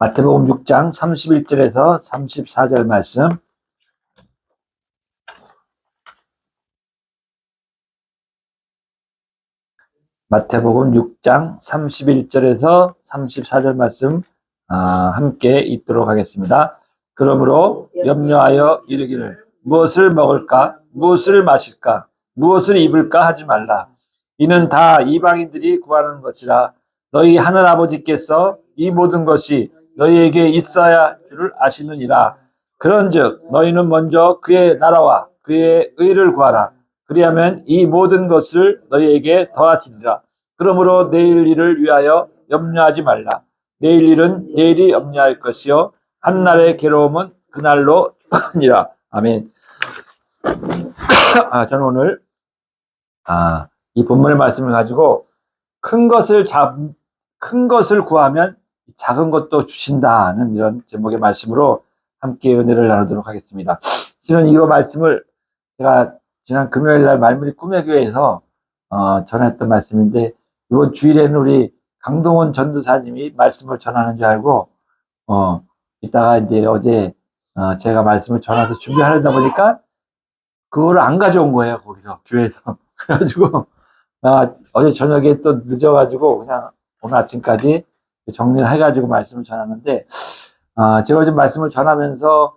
마태복음 6장 31절에서 34절 말씀. 마태복음 6장 31절에서 34절 말씀 함께 읽도록 하겠습니다. 그러므로 염려하여 이르기를 무엇을 먹을까, 무엇을 마실까, 무엇을 입을까 하지 말라. 이는 다 이방인들이 구하는 것이라. 너희 하늘아버지께서 이 모든 것이 너희에게 있어야 줄을 아시느니라. 그런즉 너희는 먼저 그의 나라와 그의 의를 구하라. 그리하면 이 모든 것을 너희에게 더하시리라. 그러므로 내일 일을 위하여 염려하지 말라. 내일 일은 내일이 염려할 것이요 한날의 괴로움은 그날로 하니라. 아멘. 저는 오늘 이 본문의 말씀을 가지고 큰 것을 구하면 작은 것도 주신다는 이런 제목의 말씀으로 함께 은혜를 나누도록 하겠습니다. 실은 이거 말씀을 제가 지난 금요일 날 말무리 꿈의 교회에서 전했던 말씀인데, 이번 주일에는 우리 강동원 전도사님이 말씀을 전하는 줄 알고 이따가 이제 어제 제가 말씀을 전해서 준비하려다 보니까 그거를 안 가져온 거예요, 거기서 교회에서. 그래가지고 어제 저녁에 또 늦어가지고 그냥 오늘 아침까지 정리를 해가지고 말씀을 전하는데, 제가 요즘 말씀을 전하면서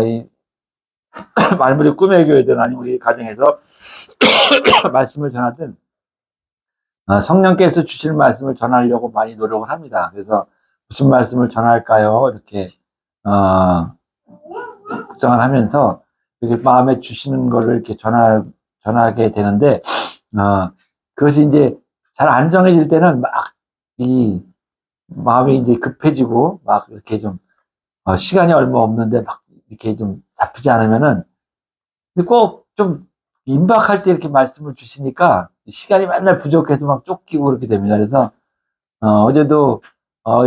이 말무리 꿈의 교회든 아니면 우리 가정에서 말씀을 전하든 성령께서 주실 말씀을 전하려고 많이 노력을 합니다. 그래서 무슨 말씀을 전할까요? 이렇게 걱정을 하면서 이렇게 마음에 주시는 거를 이렇게 전하게 되는데, 그것이 이제 잘 안 정해질 때는 막 이 마음이 이제 급해지고 막 이렇게 좀 시간이 얼마 없는데 막 이렇게 좀 잡히지 않으면은, 꼭 좀 임박할 때 이렇게 말씀을 주시니까 시간이 맨날 부족해서 막 쫓기고 그렇게 됩니다. 그래서 어제도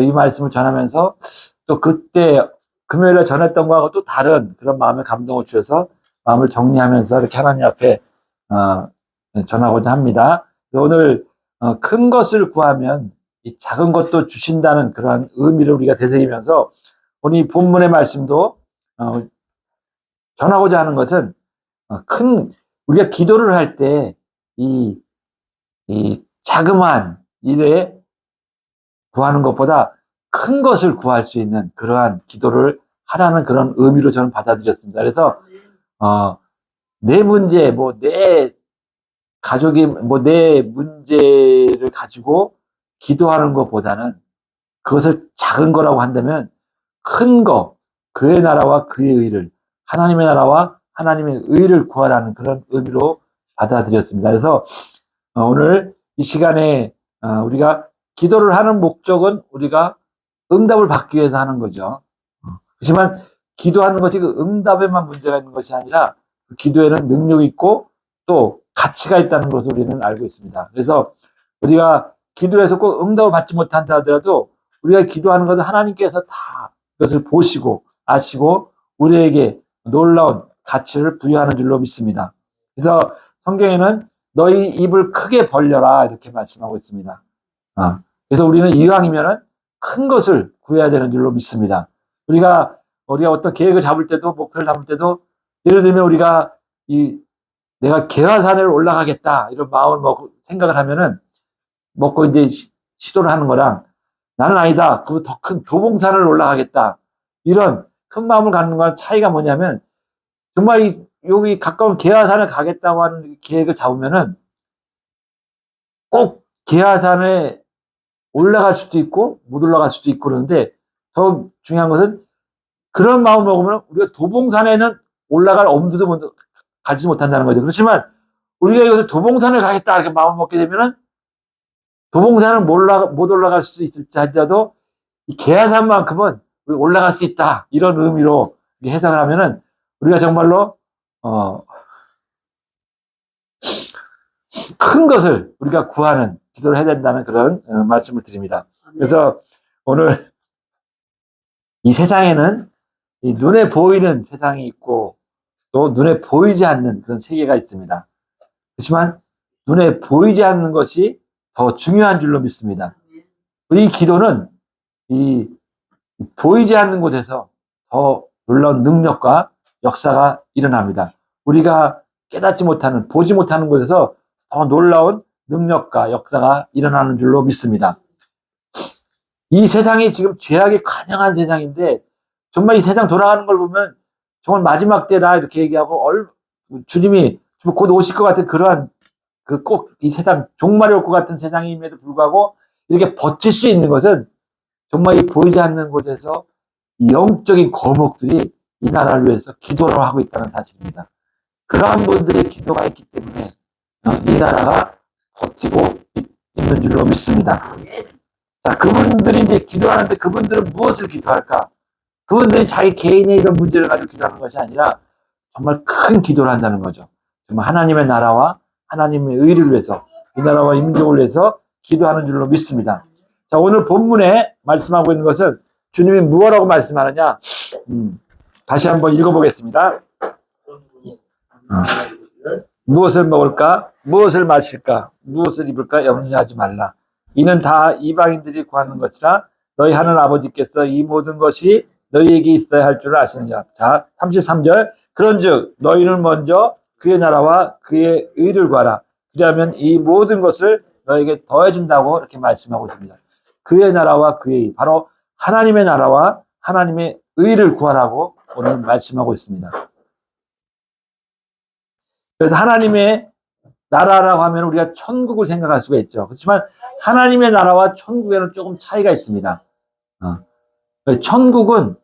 이 말씀을 전하면서 또 그때 금요일에 전했던 거하고 또 다른 그런 마음의 감동을 주셔서 마음을 정리하면서 이렇게 하나님 앞에 전하고자 합니다. 오늘 큰 것을 구하면 이 작은 것도 주신다는 그런 의미를 우리가 되새기면서 오늘 이 본문의 말씀도 전하고자 하는 것은 우리가 기도를 할 때 이 자그마한 일에 구하는 것보다 큰 것을 구할 수 있는 그러한 기도를 하라는 그런 의미로 저는 받아들였습니다. 그래서 내 문제, 내 가족이 내 문제를 가지고 기도하는 것보다는 그것을 작은 거라고 한다면 큰 거, 그의 나라와 그의 의를, 하나님의 나라와 하나님의 의를 구하라는 그런 의미로 받아들였습니다. 그래서 오늘 이 시간에 우리가 기도를 하는 목적은 우리가 응답을 받기 위해서 하는 거죠. 하지만 기도하는 것이 그 응답에만 문제가 있는 것이 아니라 그 기도에는 능력이 있고 또 가치가 있다는 것을 우리는 알고 있습니다. 그래서 우리가 기도해서 꼭 응답을 받지 못한다 하더라도 우리가 기도하는 것은 하나님께서 다 그것을 보시고 아시고 우리에게 놀라운 가치를 부여하는 줄로 믿습니다. 그래서 성경에는 너희 입을 크게 벌려라 이렇게 말씀하고 있습니다. 그래서 우리는 이왕이면은 큰 것을 구해야 되는 줄로 믿습니다. 우리가 어떤 계획을 잡을 때도 목표를 잡을 때도 예를 들면 우리가 내가 계화산을 올라가겠다 이런 마음을 먹고 생각을 하면은 먹고 이제 시도를 하는 거랑 나는 아니다, 그 더 큰 도봉산을 올라가겠다 이런 큰 마음을 갖는 거랑 차이가 뭐냐면, 정말 여기 가까운 계화산을 가겠다고 하는 계획을 잡으면은 꼭 계화산에 올라갈 수도 있고 못 올라갈 수도 있고 그러는데, 더 중요한 것은 그런 마음을 먹으면 우리가 도봉산에는 올라갈 엄두도 가지 못한다는 거죠. 그렇지만 우리가 여기서 도봉산을 가겠다 이렇게 마음을 먹게 되면은 도봉산을 못 올라갈 수 있을지 하더라도 이 계화산만큼은 올라갈 수 있다 이런 의미로 해석을 하면은 우리가 정말로 큰 것을 우리가 구하는 기도를 해야 된다는 그런 말씀을 드립니다. 그래서 오늘 이 세상에는 이 눈에 보이는 세상이 있고 또 눈에 보이지 않는 그런 세계가 있습니다. 그렇지만 눈에 보이지 않는 것이 더 중요한 줄로 믿습니다. 이 기도는 이 보이지 않는 곳에서 더 놀라운 능력과 역사가 일어납니다. 우리가 깨닫지 못하는, 보지 못하는 곳에서 더 놀라운 능력과 역사가 일어나는 줄로 믿습니다. 이 세상이 지금 죄악이 관영한 세상인데 정말 이 세상 돌아가는 걸 보면 정말 마지막 때다 이렇게 얘기하고 주님이 곧 오실 것 같은 그러한 그 꼭 이 세상 종말이 올 것 같은 세상임에도 불구하고 이렇게 버틸 수 있는 것은 정말 이 보이지 않는 곳에서 영적인 거목들이 이 나라를 위해서 기도를 하고 있다는 사실입니다. 그러한 분들의 기도가 있기 때문에 이 나라가 버티고 있는 줄로 믿습니다. 자, 그분들이 이제 기도하는데 그분들은 무엇을 기도할까? 그분들이 자기 개인의 이런 문제를 가지고 기도하는 것이 아니라 정말 큰 기도를 한다는 거죠. 정말 하나님의 나라와 하나님의 의를 위해서 이 나라와 민족을 위해서 기도하는 줄로 믿습니다. 자, 오늘 본문에 말씀하고 있는 것은 주님이 무엇라고 말씀하느냐? 다시 한번 읽어보겠습니다. 무엇을 먹을까? 무엇을 마실까? 무엇을 입을까? 염려하지 말라. 이는 다 이방인들이 구하는 것이라 너희 하늘 아버지께서 이 모든 것이 너희에게 있어야 할 줄 아시느냐. 자, 33절. 그런즉 너희는 먼저 그의 나라와 그의 의를 구하라. 그러면 이 모든 것을 너에게 더해준다고 이렇게 말씀하고 있습니다. 그의 나라와 그의 의, 바로 하나님의 나라와 하나님의 의를 구하라고 오늘 말씀하고 있습니다. 그래서 하나님의 나라라고 하면 우리가 천국을 생각할 수가 있죠. 그렇지만 하나님의 나라와 천국에는 조금 차이가 있습니다. 천국은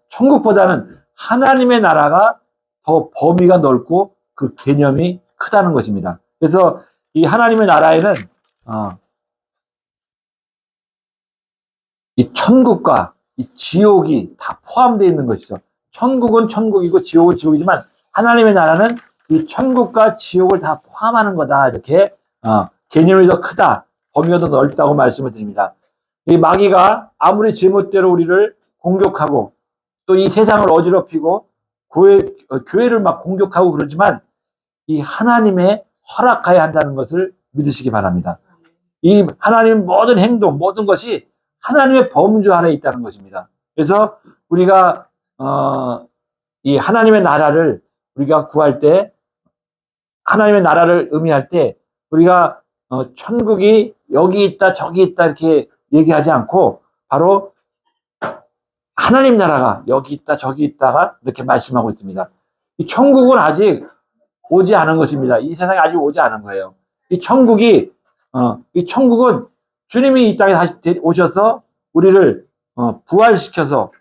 천국보다는 하나님의 나라가 더 범위가 넓고 그 개념이 크다는 것입니다. 그래서 이 하나님의 나라에는 이 천국과 이 지옥이 다 포함되어 있는 것이죠. 천국은 천국이고 지옥은 지옥이지만 하나님의 나라는 이 천국과 지옥을 다 포함하는 거다. 이렇게 개념이 더 크다, 범위가 더 넓다고 말씀을 드립니다. 이 마귀가 아무리 제멋대로 우리를 공격하고 또 이 세상을 어지럽히고 교회를 막 공격하고 그러지만 이 하나님의 허락하여야 한다는 것을 믿으시기 바랍니다. 이 하나님 모든 행동, 모든 것이 하나님의 범주 안에 있다는 것입니다. 그래서 우리가 이 하나님의 나라를 우리가 구할 때, 하나님의 나라를 의미할 때 우리가 천국이 여기 있다 저기 있다 이렇게 얘기하지 않고 바로 하나님 나라가 여기 있다 저기 있다가 이렇게 말씀하고 있습니다. 이 천국은 아직 오지 않은 것입니다. 이 세상에 아직 오지 않은 거예요. 이 천국은 주님이 이 땅에 다시 오셔서 우리를 부활시켜서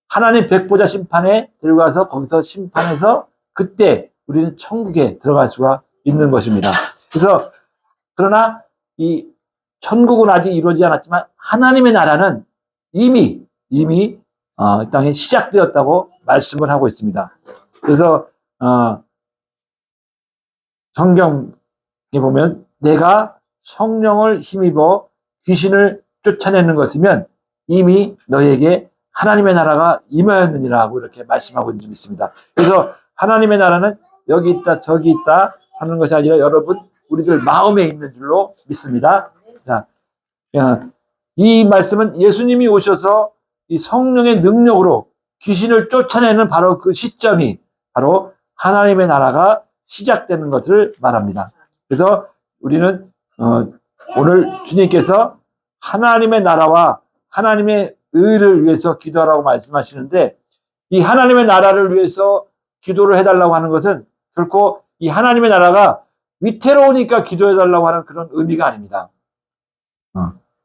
하나님 백보자 심판에 들어가서 거기서 심판해서 그때 우리는 천국에 들어갈 수가 있는 것입니다. 그래서 그러나 이 천국은 아직 이루어지지 않았지만 하나님의 나라는 이미 이 땅에 시작되었다고 말씀을 하고 있습니다. 그래서 성경에 보면 내가 성령을 힘입어 귀신을 쫓아내는 것이면 이미 너에게 하나님의 나라가 임하였느니라고 이렇게 말씀하고 있는 점 있습니다. 그래서 하나님의 나라는 여기 있다 저기 있다 하는 것이 아니라 여러분 우리들 마음에 있는 줄로 믿습니다. 자, 이 말씀은 예수님이 오셔서 이 성령의 능력으로 귀신을 쫓아내는 바로 그 시점이 바로 하나님의 나라가 시작되는 것을 말합니다. 그래서 우리는 오늘 주님께서 하나님의 나라와 하나님의 의를 위해서 기도하라고 말씀하시는데 이 하나님의 나라를 위해서 기도를 해달라고 하는 것은 결코 이 하나님의 나라가 위태로우니까 기도해달라고 하는 그런 의미가 아닙니다.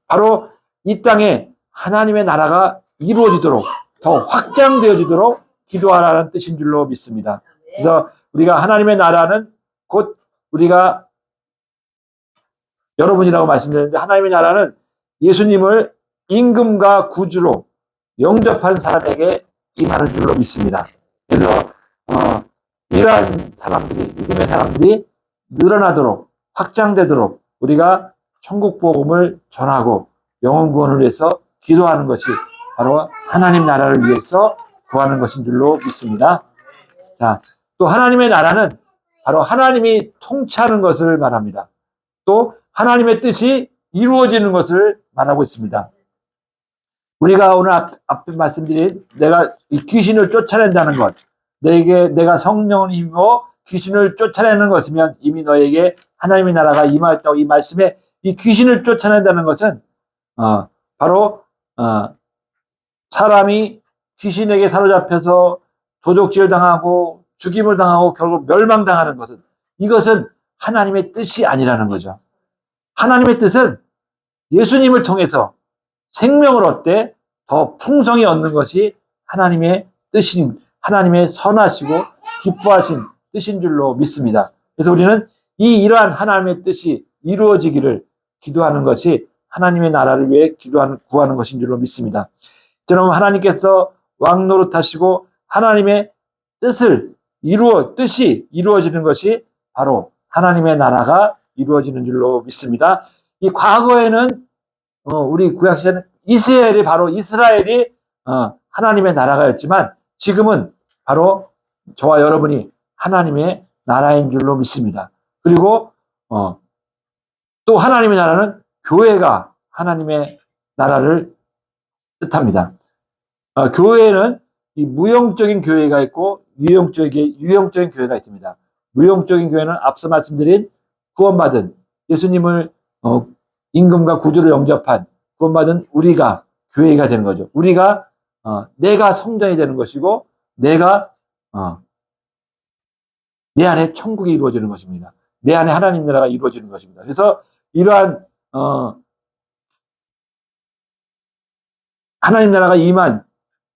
바로 이 땅에 하나님의 나라가 이루어지도록 더 확장되어지도록 기도하라는 뜻인 줄로 믿습니다. 그래서 우리가 하나님의 나라는 곧 우리가 여러분이라고 말씀드렸는데 하나님의 나라는 예수님을 임금과 구주로 영접한 사람에게 임하는 줄로 믿습니다. 그래서 이러한 사람들이 믿음의 사람들이 늘어나도록 확장되도록 우리가 천국 복음을 전하고 영혼 구원을 위해서 기도하는 것이 바로 하나님 나라를 위해서 구하는 것인 줄로 믿습니다. 자, 또 하나님의 나라는 바로 하나님이 통치하는 것을 말합니다. 또 하나님의 뜻이 이루어지는 것을 말하고 있습니다. 우리가 오늘 앞에 말씀드린 내가 이 귀신을 쫓아낸다는 것, 내가 성령을 힘입어 귀신을 쫓아내는 것이면 이미 너에게 하나님의 나라가 임하였다고 이 말씀에 이 귀신을 쫓아낸다는 것은 바로 사람이 귀신에게 사로잡혀서 도적질 당하고 죽임을 당하고 결국 멸망당하는 것은 이것은 하나님의 뜻이 아니라는 거죠. 하나님의 뜻은 예수님을 통해서 생명을 얻되 더 풍성히 얻는 것이 하나님의 뜻인, 하나님의 선하시고 기뻐하신 뜻인 줄로 믿습니다. 그래서 우리는 이러한 하나님의 뜻이 이루어지기를 기도하는 것이 하나님의 나라를 위해 구하는 것인 줄로 믿습니다. 저는 하나님께서 왕노릇하시고 하나님의 뜻이 이루어지는 것이 바로 하나님의 나라가 이루어지는 줄로 믿습니다. 이 과거에는 우리 구약시대는 이스라엘이 하나님의 나라가였지만 지금은 바로 저와 여러분이 하나님의 나라인 줄로 믿습니다. 그리고 또 하나님의 나라는 교회가 하나님의 나라를 뜻합니다. 교회는 이 무용적인 교회가 있고 유형적인 교회가 있습니다. 무용적인 교회는 앞서 말씀드린 구원받은 예수님을 임금과 구주로 영접한 구원받은 우리가 교회가 되는 거죠. 우리가 내가 성전이 되는 것이고 내가 내 안에 천국이 이루어지는 것입니다. 내 안에 하나님 나라가 이루어지는 것입니다. 그래서 이러한 하나님 나라가 임한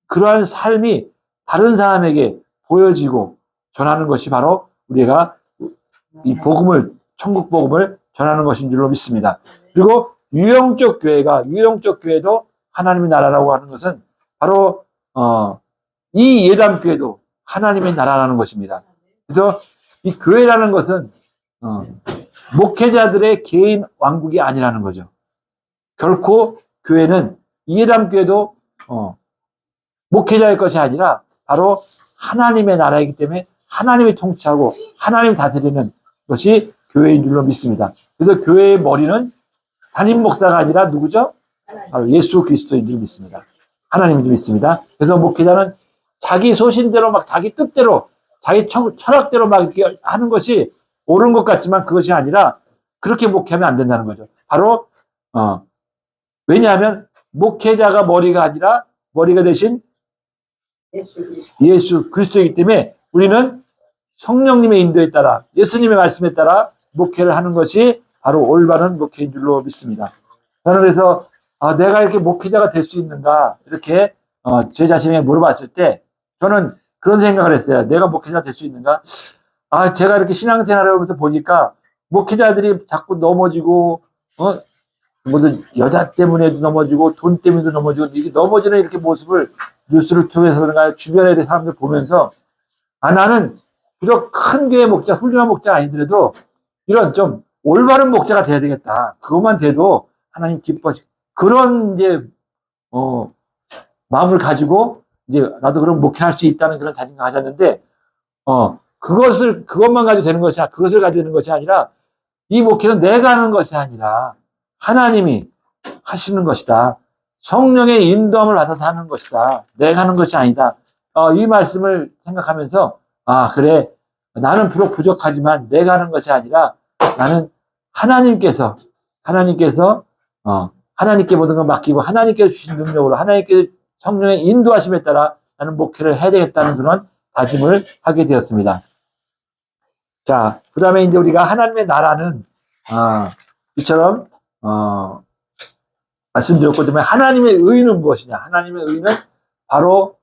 그러한 삶이 다른 사람에게 보여지고 전하는 것이 바로 우리가 이 천국 복음을 전하는 것인 줄로 믿습니다. 그리고 유형적 교회도 하나님의 나라라고 하는 것은 바로 이 예담교회도 하나님의 나라라는 것입니다. 그래서 이 교회라는 것은 목회자들의 개인 왕국이 아니라는 거죠. 결코 교회는 이 예담교회도 목회자의 것이 아니라 바로 하나님의 나라이기 때문에 하나님이 통치하고 하나님이 다스리는 것이 교회인 줄로 믿습니다. 그래서 교회의 머리는 담임 목사가 아니라 누구죠? 바로 예수 그리스도인 줄 믿습니다. 하나님인 줄 믿습니다. 그래서 목회자는 자기 소신대로 막 자기 뜻대로 자기 철학대로 막 이렇게 하는 것이 옳은 것 같지만 그것이 아니라 그렇게 목회하면 안 된다는 거죠. 바로 왜냐하면 목회자가 머리가 아니라 머리가 대신 예수 그리스도이기 때문에 우리는 성령님의 인도에 따라 예수님의 말씀에 따라 목회를 하는 것이 바로 올바른 목회인 줄로 믿습니다. 저는 그래서 내가 이렇게 목회자가 될 수 있는가 이렇게 제 자신에게 물어봤을 때 저는 그런 생각을 했어요. 내가 목회자 될 수 있는가? 제가 이렇게 신앙생활을 하면서 보니까 목회자들이 자꾸 넘어지고 모든 여자 때문에도 넘어지고 돈 때문에도 넘어지고 이게 넘어지는 이렇게 모습을 뉴스를 통해서든가 주변에 사람들 보면서 나는 비록 큰 교회 목자, 훌륭한 목자가 아니더라도 이런 좀 올바른 목자가 돼야 되겠다. 그것만 돼도 하나님 기뻐하시고 그런 이제 마음을 가지고 이제 나도 그럼 목회할 수 있다는 그런 자신감 가졌는데 그것만 가지고 되는 것이 그것을 가지고 되는 것이 아니라 이 목회는 내가 하는 것이 아니라 하나님이 하시는 것이다. 성령의 인도함을 받아서 하는 것이다. 내가 하는 것이 아니다. 이 말씀을 생각하면서 그래 나는 비록 부족하지만 내가 하는 것이 아니라 나는 하나님께서 하나님께 모든 걸 맡기고 하나님께서 주신 능력으로 하나님께서 성령의 인도하심에 따라 나는 목회를 해야 되겠다는 그런 다짐을 하게 되었습니다. 자, 그 다음에 이제 우리가 하나님의 나라는 이처럼 말씀드렸고 때문에 하나님의 의는 무엇이냐? 하나님의 의는 바로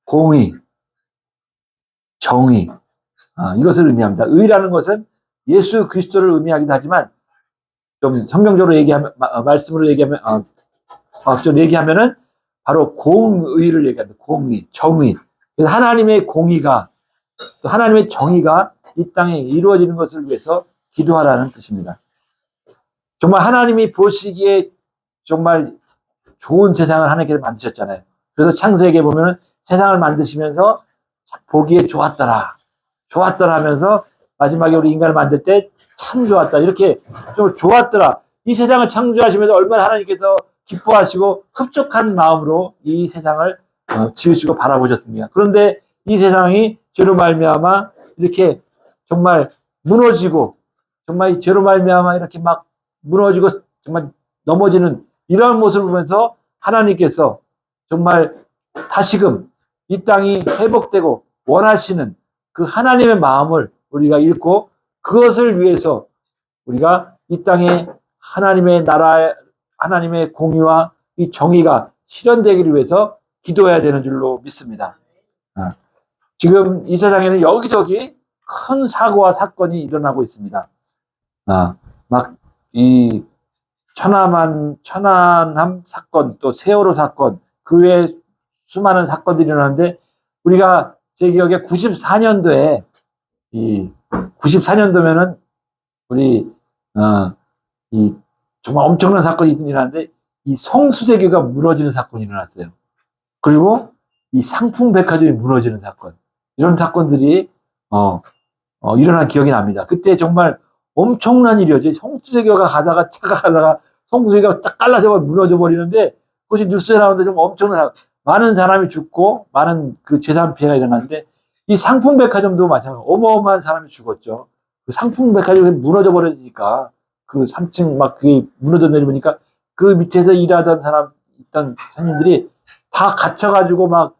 공의, 정의 이것을 의미합니다. 의라는 것은 예수 그리스도를 의미하기도 하지만 좀 성경적으로 얘기하면 말씀으로 얘기하면 좀 얘기하면은 바로 공의를 얘기합니다. 공의, 정의. 그래서 하나님의 공의가 또 하나님의 정의가 이 땅에 이루어지는 것을 위해서 기도하라는 뜻입니다. 정말 하나님이 보시기에 정말 좋은 세상을 하나님께서 만드셨잖아요. 그래서 창세기에 보면은 세상을 만드시면서 보기에 좋았더라 하면서 마지막에 우리 인간을 만들 때 참 좋았다 이렇게 좀 좋았더라. 이 세상을 창조하시면서 얼마나 하나님께서 기뻐하시고 흡족한 마음으로 이 세상을 지으시고 바라보셨습니다. 그런데 이 세상이 죄로 말미암아 이렇게 정말 무너지고, 정말 이 죄로 말미암아 이렇게 막 무너지고 정말 넘어지는 이러한 모습을 보면서 하나님께서 정말 다시금 이 땅이 회복되고 원하시는 그 하나님의 마음을 우리가 읽고, 그것을 위해서 우리가 이 땅에 하나님의 나라, 하나님의 공의와 이 정의가 실현되기를 위해서 기도해야 되는 줄로 믿습니다. 지금 이 세상에는 여기저기 큰 사고와 사건이 일어나고 있습니다. 막 이 천안함 사건, 또 세월호 사건, 그 외에 수많은 사건들이 일어나는데, 우리가 제 기억에 94년도에, 이 94년도면은 우리 이 정말 엄청난 사건이 일어났는데, 이 성수대교가 무너지는 사건이 일어났어요. 그리고 이 상품백화점이 무너지는 사건, 이런 사건들이 일어난 기억이 납니다. 그때 정말 엄청난 일이었죠. 성수대교가 가다가 차가 가다가 성수대교가 딱 갈라져 무너져 버리는데, 그것이 뉴스에 나오는데 좀 엄청난, 많은 사람이 죽고 많은 그 재산 피해가 일어났는데, 이 상품백화점도 마찬가지로 어마어마한 사람이 죽었죠. 그 상품백화점이 무너져 버리니까, 그 3층 막 그게 무너져 내려보니까 그 밑에서 일하던 사람, 있던 손님들이 다 갇혀가지고 막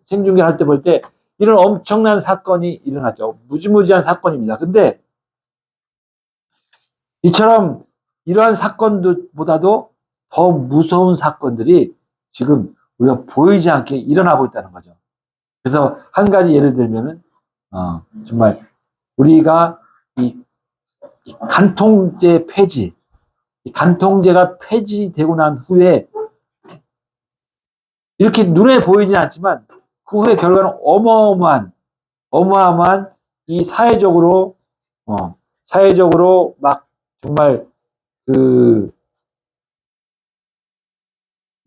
생중계할 때 볼 때 이런 엄청난 사건이 일어났죠. 무지무지한 사건입니다. 근데 이처럼 이러한 사건들보다도 더 무서운 사건들이 지금 우리가 보이지 않게 일어나고 있다는 거죠. 그래서 한 가지 예를 들면은 정말 우리가 이 간통죄 폐지, 이 간통죄가 폐지되고 난 후에 이렇게 눈에 보이진 않지만 그 후에 결과는 어마어마한 이 사회적으로 막 정말 그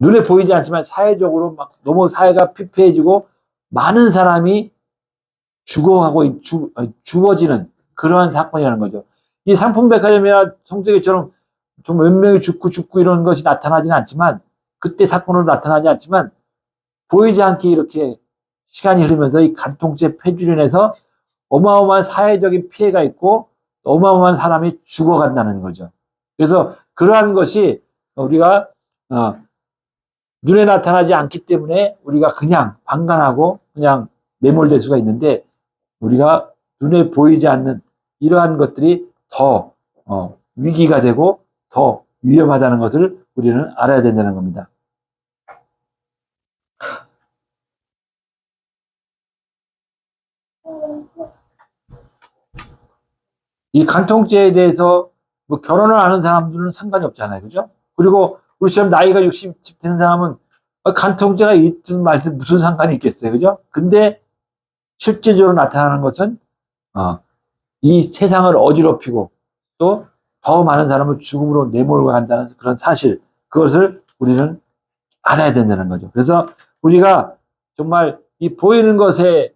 눈에 보이지 않지만 사회적으로 막 너무 사회가 피폐해지고 많은 사람이 죽어지는 그러한 사건이라는 거죠. 이 상품백화점이나 성수대교처럼 좀 몇 명이 죽고 이런 것이 나타나지는 않지만, 그때 사건으로 나타나지 않지만 보이지 않게 이렇게 시간이 흐르면서 이 간통죄 폐지로 인해서 어마어마한 사회적인 피해가 있고 어마어마한 사람이 죽어간다는 거죠. 그래서 그러한 것이 우리가 눈에 나타나지 않기 때문에 우리가 그냥 방관하고 그냥 매몰될 수가 있는데, 우리가 눈에 보이지 않는 이러한 것들이 더 위기가 되고 더 위험하다는 것을 우리는 알아야 된다는 겁니다. 이 간통죄에 대해서 뭐 결혼을 하는 사람들은 상관이 없잖아요. 그죠? 그리고 우리처럼 나이가 60 되는 사람은 간통죄가 있든 말든 무슨 상관이 있겠어요. 그죠? 근데 실제적으로 나타나는 것은 이 세상을 어지럽히고 또 더 많은 사람을 죽음으로 내몰고 간다는 그런 사실, 그것을 우리는 알아야 된다는 거죠. 그래서 우리가 정말 이 보이는 것에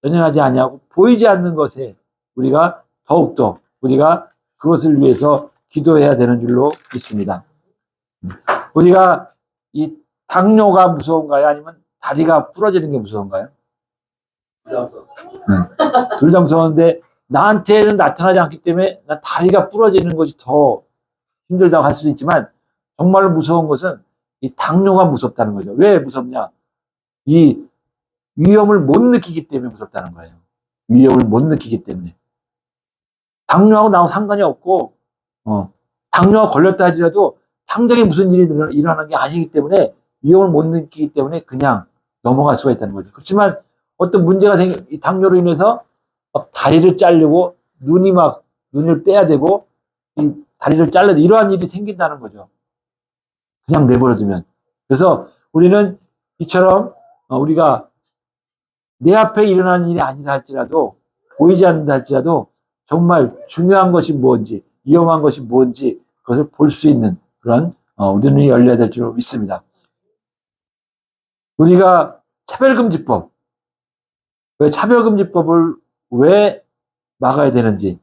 연연하지 아니하고 보이지 않는 것에 우리가 더욱더 우리가 그것을 위해서 기도해야 되는 줄로 믿습니다. 우리가 이 당뇨가 무서운가요? 아니면 다리가 부러지는 게 무서운가요? 둘 다 무서운데 나한테는 나타나지 않기 때문에 난 다리가 부러지는 것이 더 힘들다고 할 수도 있지만, 정말로 무서운 것은 이 당뇨가 무섭다는 거죠. 왜 무섭냐? 이 위험을 못 느끼기 때문에 무섭다는 거예요. 위험을 못 느끼기 때문에. 당뇨하고 나하고 상관이 없고, 당뇨가 걸렸다 하더라도 당장에 무슨 일이 일어나는 게 아니기 때문에 위험을 못 느끼기 때문에 그냥 넘어갈 수가 있다는 거죠. 그렇지만 어떤 문제가 이 당뇨로 인해서 막 다리를 자르고 눈을 빼야 되고 이 다리를 잘라야 돼. 이러한 일이 생긴다는 거죠. 그냥 내버려두면. 그래서 우리는 이처럼 우리가 내 앞에 일어나는 일이 아니라 할지라도, 보이지 않는다 할지라도 정말 중요한 것이 뭔지, 위험한 것이 뭔지 그것을 볼 수 있는 그런 우리 눈이 열려야 될 줄 믿습니다. 우리가 차별금지법, 왜 차별금지법을 왜 막아야 되는지,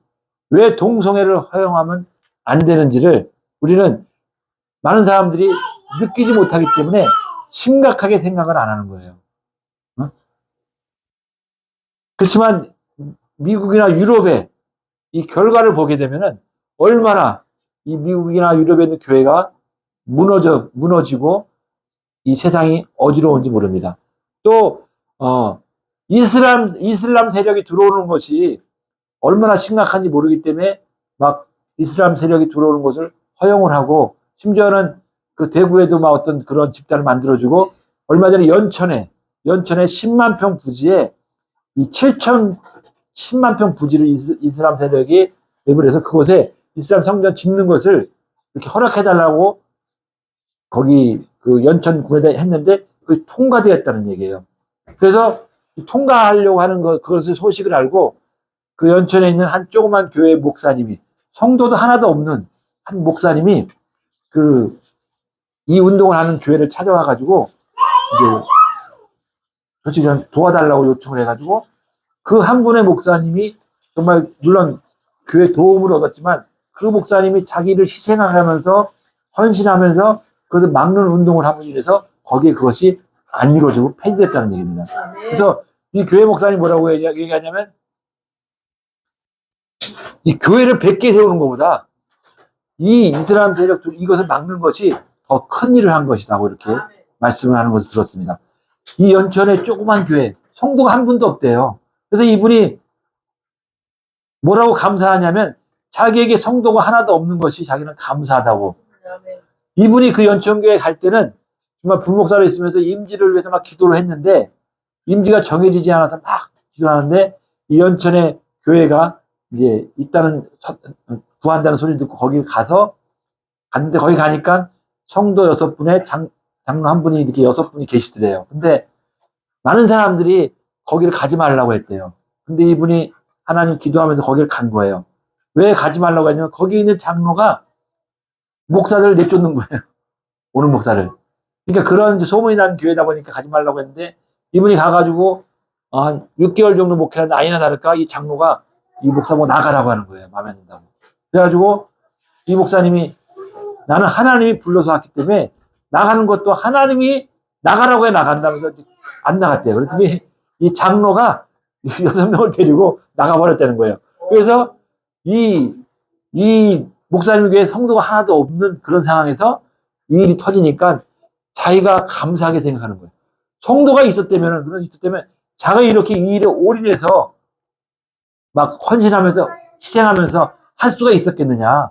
왜 동성애를 허용하면 안 되는지를 우리는 많은 사람들이 느끼지 못하기 때문에 심각하게 생각을 안 하는 거예요. 어? 그렇지만 미국이나 유럽의 이 결과를 보게 되면은 얼마나 이 미국이나 유럽에 있는 교회가 무너지고 이 세상이 어지러운지 모릅니다. 또 이슬람 세력이 들어오는 것이 얼마나 심각한지 모르기 때문에 막 이슬람 세력이 들어오는 것을 허용을 하고, 심지어는 그 대구에도 막 어떤 그런 집단을 만들어주고, 얼마 전에 연천에 10만 평 부지에 이 10만 평 부지를 이슬람 세력이 매물해서 그곳에 이슬람 성전 짓는 것을 이렇게 허락해달라고 거기 그 연천군에다 했는데 그게 통과되었다는 얘기예요. 그래서 통과하려고 하는 그것을 소식을 알고 그 연천에 있는 한 조그만 교회 목사님이, 성도도 하나도 없는 한 목사님이 이 운동을 하는 교회를 찾아와 가지고 이제 솔직히 도와달라고 요청을 해가지고 그 한 분의 목사님이 정말 물론 교회 도움을 얻었지만 그 목사님이 자기를 희생하면서 헌신하면서 그것을 막는 운동을 함으로 인해서 거기에 그것이 안 이루어지고 폐지됐다는 얘기입니다. 그래서 이 교회 목사님이 뭐라고 얘기하냐면, 이 교회를 100개 세우는 것보다 이 이슬람 세력들 이것을 막는 것이 더 큰 일을 한 것이라고 이렇게 말씀을 하는 것을 들었습니다. 이 연천의 조그만 교회, 성도가 한 분도 없대요. 그래서 이분이 뭐라고 감사하냐면 자기에게 성도가 하나도 없는 것이 자기는 감사하다고. 이분이 그 연천교회 갈 때는 정말 부목사로 있으면서 임지를 위해서 막 기도를 했는데 임지가 정해지지 않아서 막 기도하는데 이 연천의 교회가 이제 있다는, 구한다는 소리 듣고 거기 갔는데 거기 가니까 성도 6분에 장로 한 분이 이렇게 6분이 계시더래요. 근데 많은 사람들이 거기를 가지 말라고 했대요. 근데 이분이 하나님 기도하면서 거기를 간 거예요. 왜 가지 말라고 했냐면 거기 있는 장로가 목사들을 내쫓는 거예요. 오는 목사를. 그러니까 그런 소문이 난 교회다 보니까 가지 말라고 했는데 이분이 가가지고 한 6개월 정도 목회하는데 아니나 다를까 이 장로가 이 목사 보고 나가라고 하는 거예요. 마음에 안 든다고. 그래가지고 이 목사님이 나는 하나님이 불러서 왔기 때문에 나가는 것도 하나님이 나가라고 해 나간다면서 안 나갔대요. 그랬더니 이 장로가 6명을 데리고 나가버렸다는 거예요. 그래서 이 목사님 교회에 성도가 하나도 없는 그런 상황에서 이 일이 터지니까 자기가 감사하게 생각하는 거예요. 성도가 있었다면 자기가 이렇게 이 일에 올인해서 막 헌신하면서 희생하면서 할 수가 있었겠느냐.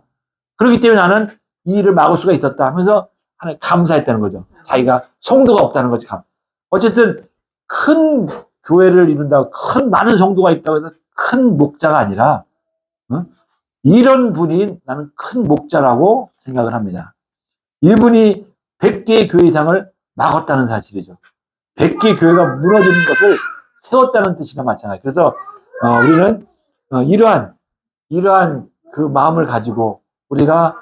그렇기 때문에 나는 이 일을 막을 수가 있었다 하면서 하나님 감사했다는 거죠. 자기가 성도가 없다는 거지. 어쨌든 큰 교회를 이룬다고 큰 많은 성도가 있다고 해서 큰 목자가 아니라 이런 분이 나는 큰 목자라고 생각을 합니다. 이분이 100개의 교회 이상을 막았다는 사실이죠. 100개의 교회가 무너지는 것을 세웠다는 뜻이나 마찬가지. 그래서 우리는 이러한 그 마음을 가지고 우리가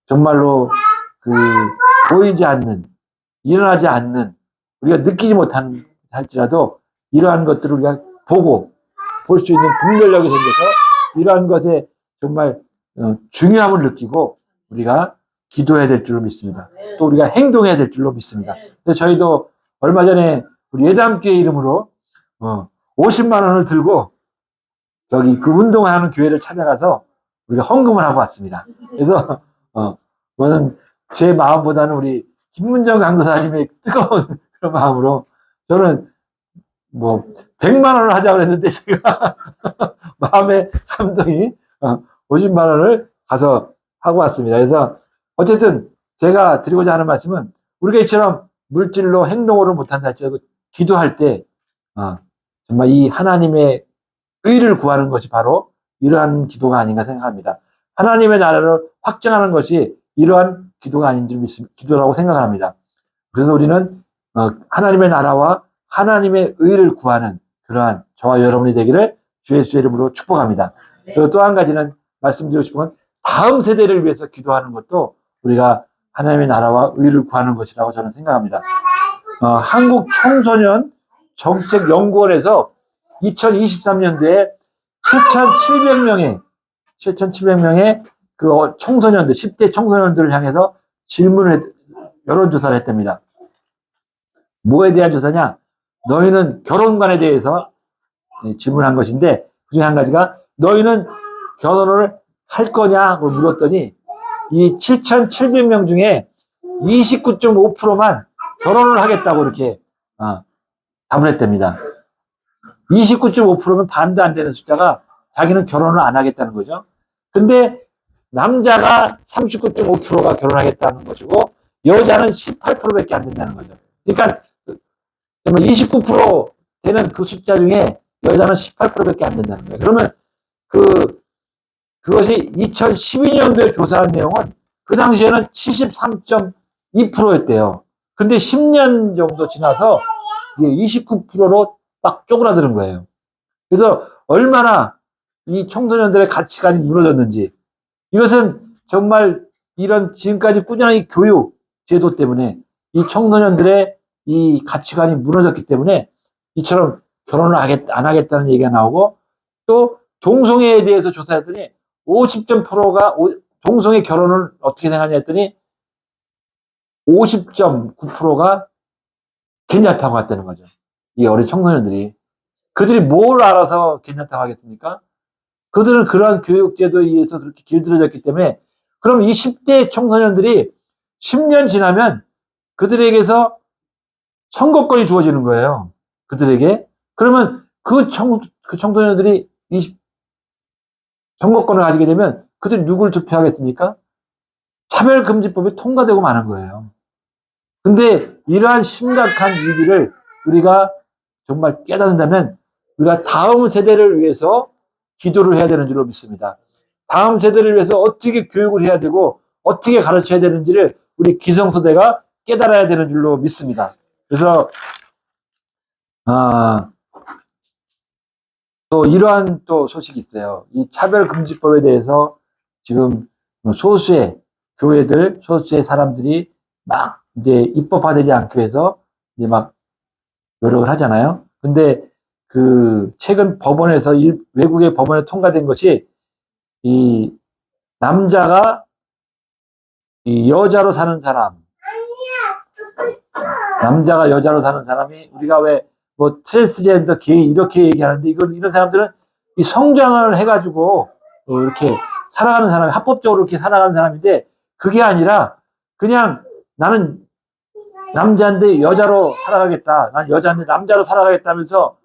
정말로 보이지 않는, 일어나지 않는, 우리가 느끼지 못한 할지라도 이러한 것들을 우리가 볼 수 있는 분별력이 생겨서 이러한 것에 정말 중요함을 느끼고 우리가 기도해야 될 줄로 믿습니다. 또 우리가 행동해야 될 줄로 믿습니다. 그래서 저희도 얼마 전에 우리 예담교회 이름으로 50만 원을 들고 저기 그 운동하는 교회를 찾아가서 우리가 헌금을 하고 왔습니다. 그래서 저는 제 마음보다는 우리 김문정 강도사님의 뜨거운 그런 마음으로 저는 100만 원을 하자고 했는데 제가 마음의 감동이 50만 원을 가서 하고 왔습니다. 그래서 어쨌든 제가 드리고자 하는 말씀은 우리가 이처럼 물질로 행동으로 못한다 할지라도 기도할 때 정말 이 하나님의 의를 구하는 것이 바로 이러한 기도가 아닌가 생각합니다. 하나님의 나라를 확장하는 것이 이러한 기도가 아닌 줄 기도라고 생각합니다. 그래서 우리는 하나님의 나라와 하나님의 의를 구하는 그러한 저와 여러분이 되기를 주 예수의 이름으로 축복합니다. 그리고 또 한 가지는 말씀드리고 싶은 건 다음 세대를 위해서 기도하는 것도 우리가 하나님의 나라와 의를 구하는 것이라고 저는 생각합니다. 한국 청소년 정책연구원에서 2023년도에 7,700명의 그 청소년들, 10대 청소년들을 향해서 질문을 여론조사를 했답니다. 뭐에 대한 조사냐? 너희는 결혼관에 대해서 질문한 것인데 그중에 한 가지가 너희는 결혼을 할 거냐고 물었더니 이 7,700명 중에 29.5%만 결혼을 하겠다고 이렇게 답을 했답니다. 29.5%면 반도 안 되는 숫자가 자기는 결혼을 안 하겠다는 거죠. 근데 남자가 39.5%가 결혼하겠다는 것이고 여자는 18%밖에 안 된다는 거죠. 그러니까 29% 되는 그 숫자 중에 여자는 18%밖에 안 된다는 거예요. 그러면 그것이 2012년도에 조사한 내용은 그 당시에는 73.2%였대요. 근데 10년 정도 지나서 29%로 막 쪼그라드는 거예요. 그래서 얼마나 이 청소년들의 가치관이 무너졌는지, 이것은 정말 이런 지금까지 꾸준히 교육 제도 때문에 이 청소년들의 이 가치관이 무너졌기 때문에 이처럼 결혼을 안 하겠다는 얘기가 나오고, 또 동성애에 대해서 조사했더니 50%가 동성애 결혼을 어떻게 생각하냐 했더니 50.9%가 괜찮다고 했다는 거죠. 이 어린 청소년들이. 그들이 뭘 알아서 괜찮다고 하겠습니까? 그들은 그러한 교육제도에 의해서 그렇게 길들여졌기 때문에, 그럼 이 10대 청소년들이 10년 지나면 그들에게서 선거권이 주어지는 거예요. 그들에게. 그러면 그 청소년들이 이 선거권을 가지게 되면 그들이 누굴 투표하겠습니까? 차별금지법이 통과되고 마는 거예요. 근데 이러한 심각한 위기를 우리가 정말 깨닫는다면 우리가 다음 세대를 위해서 기도를 해야 되는 줄로 믿습니다. 다음 세대를 위해서 어떻게 교육을 해야 되고 어떻게 가르쳐야 되는지를 우리 기성세대가 깨달아야 되는 줄로 믿습니다. 그래서 또 이러한 또 소식이 있어요. 이 차별금지법에 대해서 지금 소수의 교회들, 소수의 사람들이 막 이제 입법화되지 않기 위해서 이제 막 노력을 하잖아요. 근데 그 최근 법원에서 외국의 법원에 통과된 것이 이 남자가 이 여자로 사는 사람, 남자가 여자로 사는 사람이 우리가 왜 뭐 트랜스젠더 게이 이렇게 얘기하는데 이런 사람들은 이 성장을 해가지고 이렇게 살아가는 사람이 합법적으로 이렇게 살아가는 사람인데 그게 아니라 그냥 나는 남자인데 여자로 살아가겠다. 난 여자인데 남자로 살아가겠다면서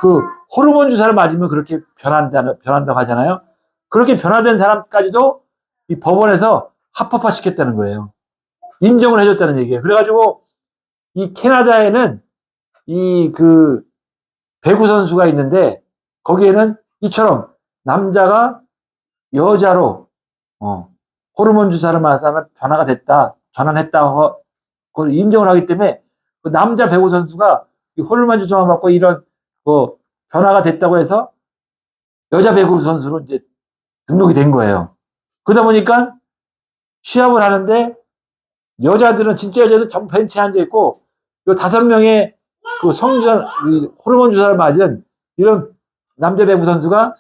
그 호르몬 주사를 맞으면 그렇게 변한다고 하잖아요. 그렇게 변화된 사람까지도 이 법원에서 합법화 시켰다는 거예요. 인정을 해줬다는 얘기예요. 그래가지고 이 캐나다에는 이 그 배구 선수가 있는데 거기에는 이처럼 남자가 여자로 호르몬 주사를 맞아서 전환했다 그걸 인정을 하기 때문에 그 남자 배구 선수가 호르몬 주사만 맞고 이런 변화가 됐다고 해서 여자 배구 선수로 이제 등록이 된 거예요. 그러다 보니까 시합을 하는데 여자들은 진짜 여자들은 전 벤치에 앉아 있고 요 5명의 그 호르몬 주사를 맞은 이런 남자 배구 선수가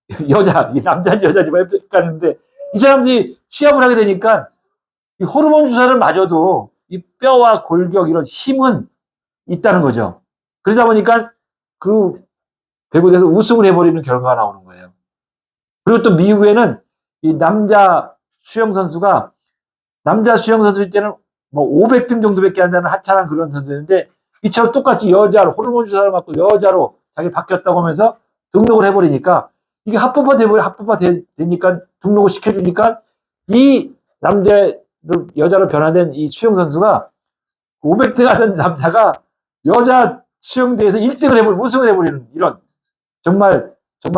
남자인지 여자인지 헷갈리는데 이 사람들이 시합을 하게 되니까 이 호르몬 주사를 맞아도 이 뼈와 골격 이런 힘은 있다는 거죠. 그러다 보니까 그 배구에서 우승을 해버리는 결과가 나오는 거예요. 그리고 또 미국에는 이 남자 수영 선수일 때는 뭐 500등 정도밖에 안 되는 하찮은 그런 선수였는데 이처럼 똑같이 여자로 호르몬 주사를 맞고 여자로 자기 바뀌었다고 하면서 등록을 해버리니까 이게 합법화되니까 등록을 시켜주니까 이 여자로 변화된 이 수영 선수가 500등 하던 남자가 여자 수영대회에서 1등을 우승을 해버리는 이런 정말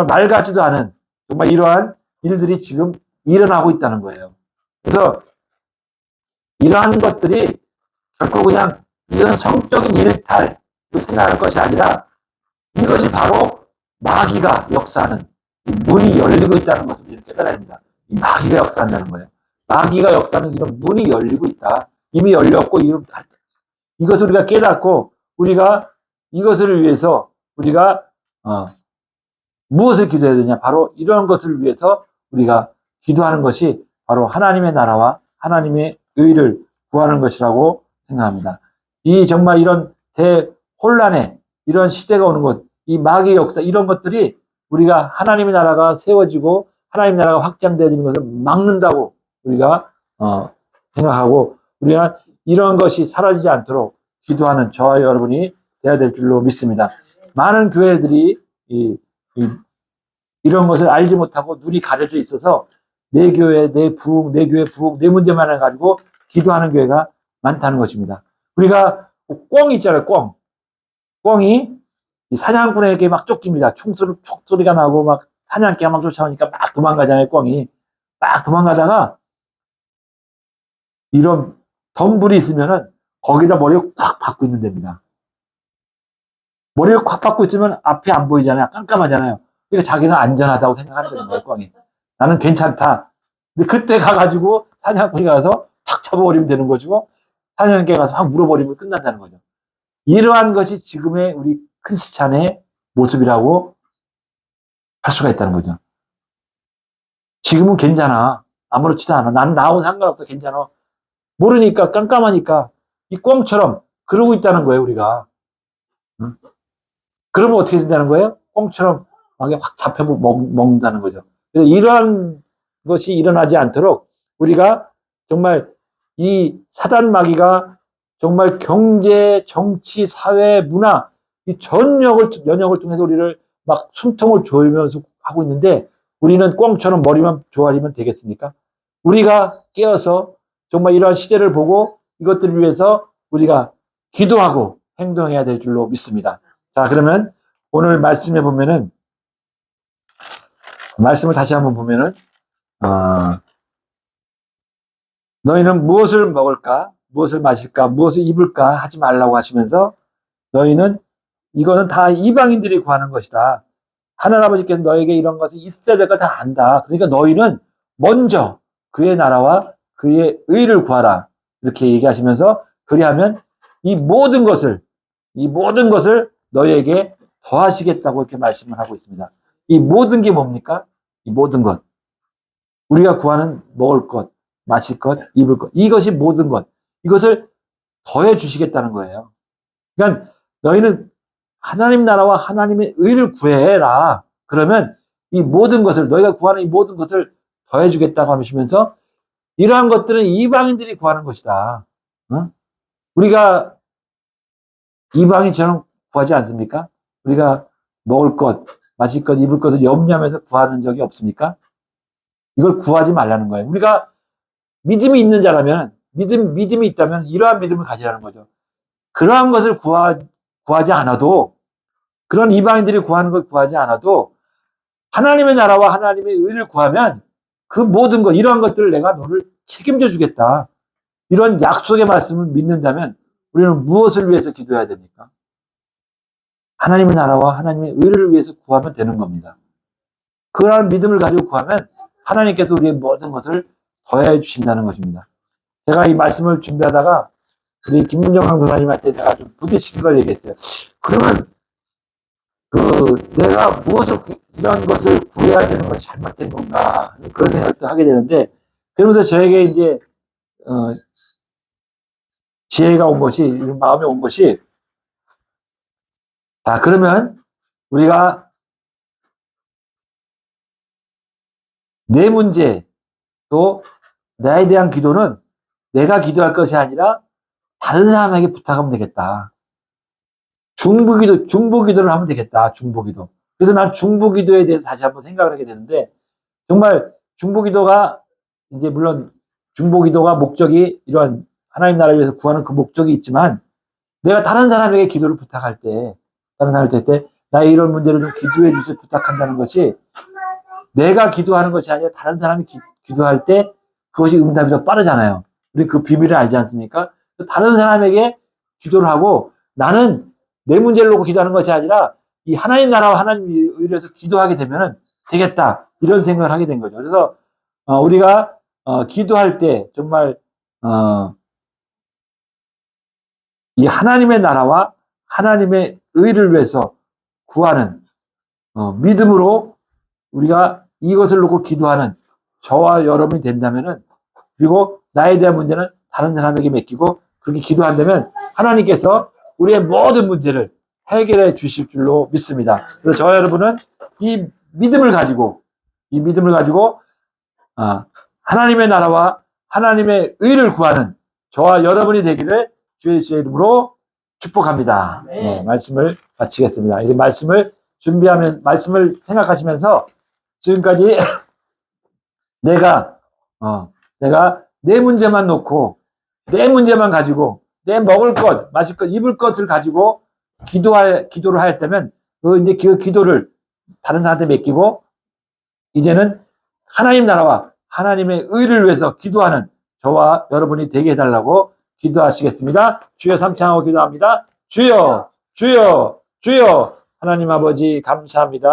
말 같지도 않은 정말 이러한 일들이 지금 일어나고 있다는 거예요. 그래서 이러한 것들이 결코 그냥 이런 성적인 일탈로 생각할 것이 아니라 이것이 바로 마귀가 역사하는 문이 열리고 있다는 것을 이렇게 깨달아야 합니다. 이 마귀가 역사한다는 거예요. 마귀가 역사하는 이런 문이 열리고 있다. 이미 열렸고 이것을 우리가 깨닫고 우리가 이것을 위해서 우리가 무엇을 기도해야 되냐? 바로 이런 것을 위해서 우리가 기도하는 것이 바로 하나님의 나라와 하나님의 의를 구하는 것이라고 생각합니다. 이 정말 이런 대혼란에 이런 시대가 오는 것, 이 마귀의 역사 이런 것들이 우리가 하나님의 나라가 세워지고 하나님의 나라가 확장되는 것을 막는다고 우리가 생각하고 우리가 이런 것이 사라지지 않도록 기도하는 저와 여러분이 되어야 될 줄로 믿습니다. 많은 교회들이 이런 것을 알지 못하고 눈이 가려져 있어서 내 교회, 내 부흥, 내 교회 부흥, 내 문제만 해가지고 기도하는 교회가 많다는 것입니다. 우리가 꿩 있잖아요, 꿩. 꿩이 사냥꾼에게 막 쫓깁니다. 총소리가 나고 막 사냥개가 막 쫓아오니까 막 도망가잖아요, 꿩이. 막 도망가다가 이런 덤불이 있으면은 거기다 머리를 콱 박고 있는 데입니다. 머리를 콱 박고 있으면 앞이 안 보이잖아요. 깜깜하잖아요. 그러니까 자기는 안전하다고 생각하는 거예요, 꿩이. 나는 괜찮다. 근데 그때 가가지고 사냥꾼이 가서 탁 잡아버리면 되는 거죠. 사냥개 가서 확 물어버리면 끝난다는 거죠. 이러한 것이 지금의 우리 크리스찬의 모습이라고 할 수가 있다는 거죠. 지금은 괜찮아. 아무렇지도 않아. 나는 나하고 상관없어. 괜찮아. 모르니까 깜깜하니까 이 꿩처럼 그러고 있다는 거예요, 우리가. 응? 그러면 어떻게 된다는 거예요? 꿩처럼 막에 확 잡혀 먹는다는 거죠. 그래서 이러한 것이 일어나지 않도록 우리가 정말 이 사단 마귀가 정말 경제, 정치, 사회, 문화 이 연역을 통해서 우리를 막 숨통을 조이면서 하고 있는데 우리는 꿩처럼 머리만 조아리면 되겠습니까? 우리가 깨어서 정말 이러한 시대를 보고 이것들을 위해서 우리가 기도하고 행동해야 될 줄로 믿습니다. 자, 그러면 오늘 말씀해 보면은 말씀을 다시 한번 보면은 너희는 무엇을 먹을까, 무엇을 마실까, 무엇을 입을까 하지 말라고 하시면서 너희는 이거는 다 이방인들이 구하는 것이다. 하늘 아버지께서 너에게 이런 것이 있어야 될 거 다 안다. 그러니까 너희는 먼저 그의 나라와 그의 의를 구하라. 이렇게 얘기하시면서 그리하면 이 모든 것을 너희에게 더하시겠다고 이렇게 말씀을 하고 있습니다. 이 모든 게 뭡니까? 이 모든 것. 우리가 구하는 먹을 것, 마실 것, 입을 것. 이것이 모든 것. 이것을 더해 주시겠다는 거예요. 그러니까 너희는 하나님 나라와 하나님의 의를 구해라. 그러면 이 모든 것을, 너희가 구하는 이 모든 것을 더해 주겠다고 하시면서 이러한 것들은 이방인들이 구하는 것이다. 어? 우리가 이방인처럼 구하지 않습니까? 우리가 먹을 것, 마실 것, 입을 것을 염려하면서 구하는 적이 없습니까? 이걸 구하지 말라는 거예요. 우리가 믿음이 있는 자라면, 믿음이 있다면 이러한 믿음을 가지라는 거죠. 그러한 것을 구하지 않아도, 그런 이방인들이 구하는 것 구하지 않아도 하나님의 나라와 하나님의 의를 구하면 그 모든 것, 이러한 것들을 내가 너를 책임져 주겠다. 이런 약속의 말씀을 믿는다면 우리는 무엇을 위해서 기도해야 됩니까? 하나님의 나라와 하나님의 의를 위해서 구하면 되는 겁니다. 그러한 믿음을 가지고 구하면 하나님께서 우리의 모든 것을 더해 주신다는 것입니다. 제가 이 말씀을 준비하다가 우리 김문정 강사님한테 내가 좀 부딪히는 걸 얘기했어요. 그러면 내가 이런 것을 구해야 되는 것이 잘못된 건가 그런 생각도 하게 되는데 그러면서 저에게 이제 지혜가 온 것이 이런 마음에 온 것이 자 그러면 우리가 내 문제 또 나에 대한 기도는 내가 기도할 것이 아니라 다른 사람에게 부탁하면 되겠다. 중보기도를 하면 되겠다. 중보기도. 그래서 난 중보기도에 대해서 다시 한번 생각을 하게 되는데 정말 중보기도가 이제 물론 중보기도가 목적이 이런 하나님 나라를 위해서 구하는 그 목적이 있지만 내가 다른 사람에게 기도를 부탁할 때 다른 사람한테 나의 이런 문제를 좀 기도해 주세요 부탁한다는 것이 내가 기도하는 것이 아니라 다른 사람이 기도할 때 그것이 응답이 더 빠르잖아요. 우리 그 비밀을 알지 않습니까? 다른 사람에게 기도를 하고 나는 내 문제를 놓고 기도하는 것이 아니라 이 하나님 나라와 하나님 의를 위해서 기도하게 되면 되겠다. 이런 생각을 하게 된 거죠. 그래서 우리가 기도할 때 정말 이 하나님의 나라와 하나님의 의를 위해서 구하는 믿음으로 우리가 이것을 놓고 기도하는 저와 여러분이 된다면은 그리고 나에 대한 문제는 다른 사람에게 맡기고 그렇게 기도한다면 하나님께서 우리의 모든 문제를 해결해 주실 줄로 믿습니다. 그래서 저와 여러분은 이 믿음을 가지고 하나님의 나라와 하나님의 의를 구하는 저와 여러분이 되기를 주 예수의 이름으로 축복합니다. 네, 말씀을 마치겠습니다. 이 말씀을 말씀을 생각하시면서 지금까지 내가 내 문제만 놓고 내 문제만 가지고 내 먹을 것, 마실 것, 입을 것을 가지고 기도를 하였다면 이제 그 기도를 다른 사람한테 맡기고 이제는 하나님 나라와 하나님의 의를 위해서 기도하는 저와 여러분이 되게 해달라고 기도하시겠습니다. 주여 삼창하고 기도합니다. 주여, 주여, 주여. 하나님 아버지 감사합니다.